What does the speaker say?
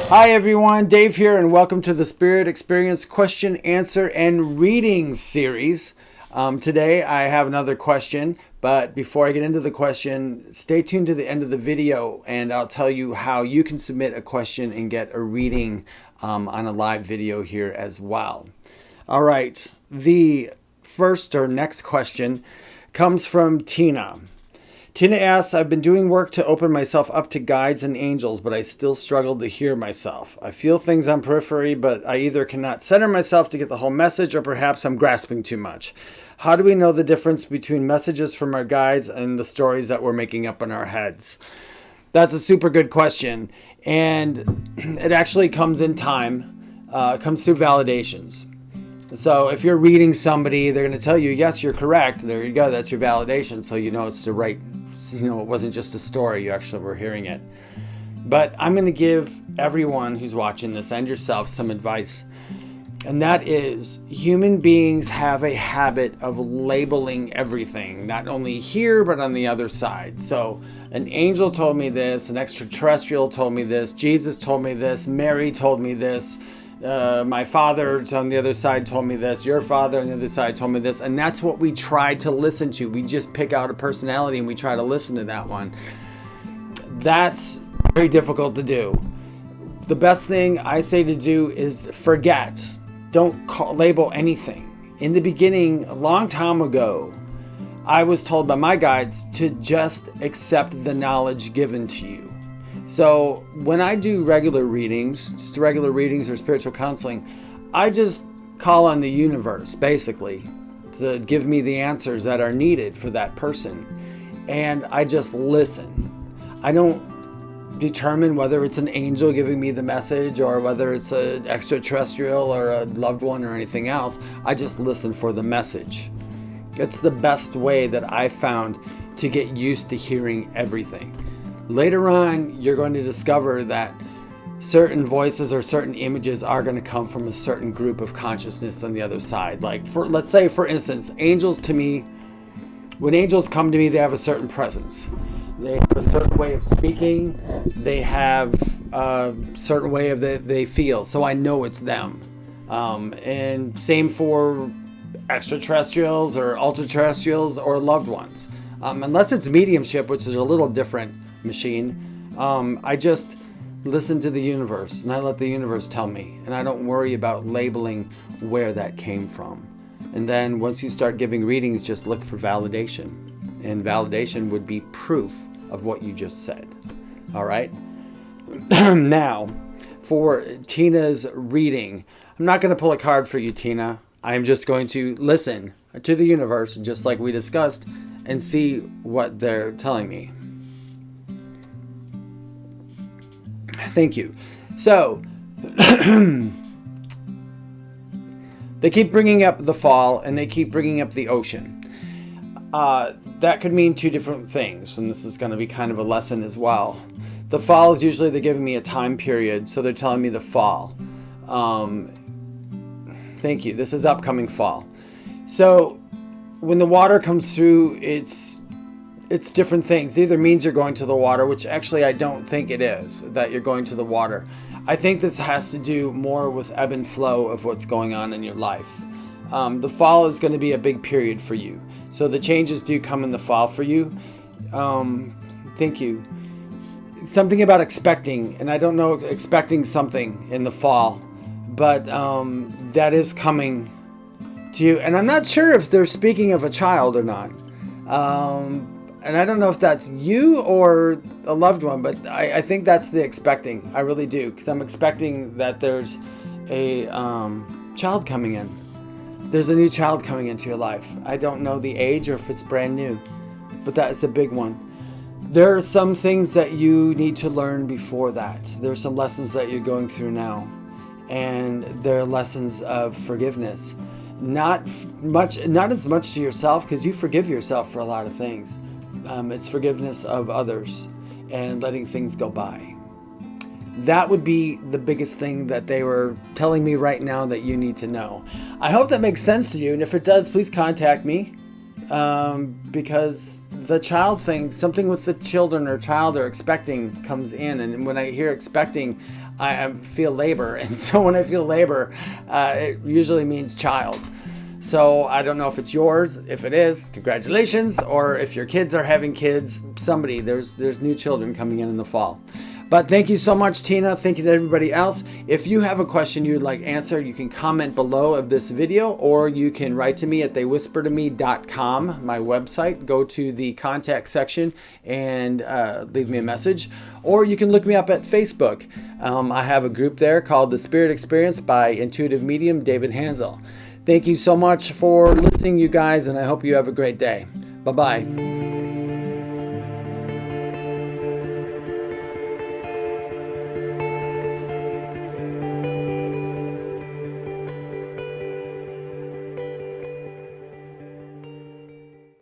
Hi everyone, Dave here, and welcome to the Spirit Experience Question, Answer, and Reading series. Today I have another question, but before I get into the question, stay tuned to the end of the video and I'll tell you how you can submit a question and get a reading on a live video here as well. All right, the first or next question comes from Tina. Tina asks, I've been doing work to open myself up to guides and angels, but I still struggle to hear myself. I feel things on periphery, but I either cannot center myself to get the whole message, or perhaps I'm grasping too much. How do we know the difference between messages from our guides and the stories that we're making up in our heads? That's a super good question. And it actually comes in time. It comes through validations. So if you're reading somebody, they're going to tell you, yes, you're correct. There you go. That's your validation. So you know it's the right, it wasn't just a story. You actually were hearing it. But I'm going to give everyone who's watching this and yourself some advice. And that is, human beings have a habit of labeling everything, not only here, but on the other side. So an angel told me this, an extraterrestrial told me this, Jesus told me this, Mary told me this. My father on the other side told me this, your father on the other side told me this, and that's what we try to listen to. We just pick out a personality and we try to listen to that one. That's very difficult to do. The best thing I say to do is forget. Don't label anything. In the beginning, a long time ago, I was told by my guides to just accept the knowledge given to you. So when I do regular readings, just regular readings or spiritual counseling, I just call on the universe, basically, to give me the answers that are needed for that person. And I just listen. I don't determine whether it's an angel giving me the message or whether it's an extraterrestrial or a loved one or anything else. I just listen for the message. It's the best way that I found to get used to hearing everything. Later on, you're going to discover that certain voices or certain images are going to come from a certain group of consciousness on the other side. Like, let's say, for instance, angels to me, when angels come to me, they have a certain presence. They have a certain way of speaking. They have a certain way of they feel. So I know it's them. And same for extraterrestrials or ultra-terrestrials or loved ones. Unless it's mediumship, which is a little different machine, I just listen to the universe and I let the universe tell me, and I don't worry about labeling where that came from. And then once you start giving readings, just look for validation, and validation would be proof of what you just said. All right. Now for Tina's reading, I'm not going to pull a card for you, Tina. I'm just going to listen to the universe, just like we discussed, and see what they're telling me. Thank you. So, they keep bringing up the fall and they keep bringing up the ocean. That could mean two different things, and this is going to be kind of a lesson as well. The fall is usually they're giving me a time period, so they're telling me the fall. Thank you. This is upcoming fall. So, when the water comes through, it's different things. It either means you're going to the water, which actually I don't think it is, that you're going to the water. I think this has to do more with ebb and flow of what's going on in your life. The fall is going to be a big period for you. So the changes do come in the fall for you. Thank you. It's something about expecting, and I don't know, expecting something in the fall, but that is coming to you. And I'm not sure if they're speaking of a child or not. And I don't know if that's you or a loved one, but I think that's the expecting. I really do, because I'm expecting that there's a child coming in. There's a new child coming into your life. I don't know the age or if it's brand new, but that is a big one. There are some things that you need to learn before that. There are some lessons that you're going through now, and there are lessons of forgiveness. Not as much to yourself, because you forgive yourself for a lot of things. It's forgiveness of others and letting things go by. That would be the biggest thing that they were telling me right now that you need to know. I hope that makes sense to you, and if it does, please contact me, because the child thing, something with the children or child or expecting comes in. And when I hear expecting, I feel labor. And so when I feel labor, it usually means child. So I don't know if it's yours. If it is, congratulations. Or if your kids are having kids, somebody, there's new children coming in the fall. But thank you so much, Tina. Thank you to everybody else. If you have a question you'd like answered, you can comment below of this video, or you can write to me at theywhispertome.com, my website. Go to the contact section and leave me a message. Or you can look me up at Facebook. I have a group there called The Spirit Experience by intuitive medium David Hansel. Thank you so much for listening, you guys, and I hope you have a great day. Bye-bye.